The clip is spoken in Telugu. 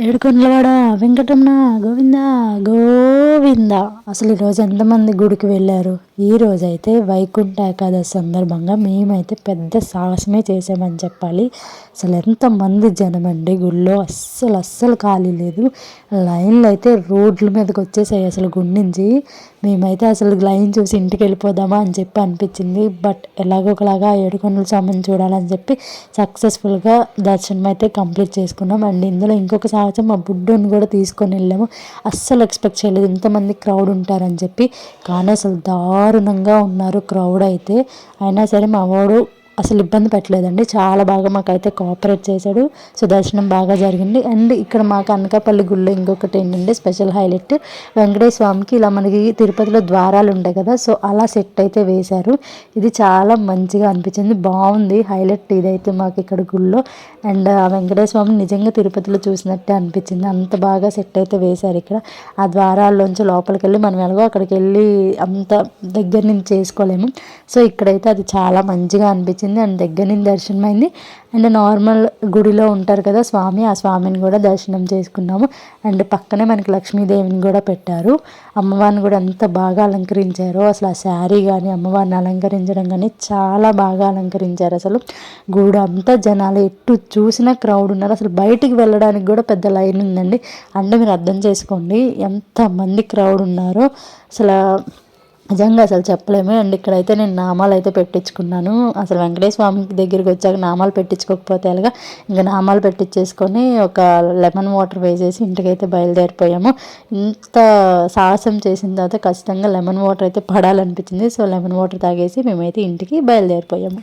ఏడుకొండలవాడ వెంకటరమణ గోవింద గోవింద. అసలు ఈరోజు ఎంతమంది గుడికి వెళ్ళారు? ఈ రోజైతే వైకుంఠ ఏకాదశి సందర్భంగా మేమైతే పెద్ద సాహసమే చేసామని చెప్పాలి. అసలు ఎంతమంది జనం అండి గుళ్ళో, అస్సలు ఖాళీ లేదు. లైన్లు అయితే రోడ్ల మీదకి వచ్చేసాయి అసలు గుడి నుంచి. మేమైతే అసలు లైన్ చూసి ఇంటికి వెళ్ళిపోదామా అని చెప్పి అనిపించింది. బట్ ఎలాగోకలాగా ఏడుకొండల స్వామిని చూడాలని చెప్పి సక్సెస్ఫుల్గా దర్శనం అయితే కంప్లీట్ చేసుకున్నాం. అండ్ ఇందులో ఇంకొక సాహసం, మా బుడ్డోని కూడా తీసుకొని వెళ్ళాము. అస్సలు ఎక్స్పెక్ట్ చేయలేదు ఇంతమంది క్రౌడ్ ఉంటారని చెప్పి. కానీ అసలు దారుణంగా ఉన్నారు క్రౌడ్ అయితే. అయినా సరే మా వాడు అసలు ఇబ్బంది పెట్టలేదండి, చాలా బాగా మాకైతే కోఆపరేట్ చేశాడు. సో దర్శనం బాగా జరిగింది. అండ్ ఇక్కడ మాకు అనకాపల్లి గుళ్ళో ఇంకొకటి ఏంటంటే స్పెషల్ హైలైట్, వెంకటేశ్వర స్వామికి ఇలా మనకి తిరుపతిలో ద్వారాలు ఉంటాయి కదా, సో అలా సెట్ అయితే వేశారు. ఇది చాలా మంచిగా అనిపించింది, బాగుంది. హైలైట్ ఇదైతే మాకు ఇక్కడ గుళ్ళో. అండ్ ఆ వెంకటేశ్వర స్వామిని నిజంగా తిరుపతిలో చూసినట్టే అనిపించింది, అంత బాగా సెట్ అయితే వేశారు ఇక్కడ. ఆ ద్వారాల్లోంచి లోపలికి వెళ్ళి మనం ఎలాగో అక్కడికి వెళ్ళి అంత దగ్గర నుంచి చేసుకోలేము. సో ఇక్కడైతే అది చాలా మంచిగా అనిపించింది. అండ్ దగ్గర నుంచి దర్శనం అయింది. అండ్ నార్మల్ గుడిలో ఉంటారు కదా స్వామి, ఆ స్వామిని కూడా దర్శనం చేసుకున్నాము. అండ్ పక్కనే మనకి లక్ష్మీదేవిని కూడా పెట్టారు. అమ్మవారిని కూడా ఎంత బాగా అలంకరించారో అసలు. ఆ శారీ కానీ అమ్మవారిని అలంకరించడం కానీ చాలా బాగా అలంకరించారు అసలు. గుడి అంతా జనాలు, ఎటు చూసినా క్రౌడ్ ఉన్నారు. అసలు బయటికి వెళ్ళడానికి కూడా పెద్ద లైన్ ఉందండి. అంటే మీరు అర్థం చేసుకోండి ఎంతమంది క్రౌడ్ ఉన్నారో అసలు. నిజంగా అసలు చెప్పలేము. అండ్ ఇక్కడైతే నేను నామాలు అయితే పెట్టించుకున్నాను. అసలు వెంకటేశ్వర స్వామి దగ్గరికి వచ్చాక నామాలు పెట్టించుకోకపోతే ఎలాగా, ఇంకా నామాలు పెట్టించేసుకొని ఒక లెమన్ వాటర్ వేసేసి ఇంటికైతే బయలుదేరిపోయాము. ఇంత సాహసం చేసిన తర్వాత ఖచ్చితంగా లెమన్ వాటర్ అయితే పడాలనిపించింది. సో లెమన్ వాటర్ తాగేసి మేమైతే ఇంటికి బయలుదేరిపోయాము.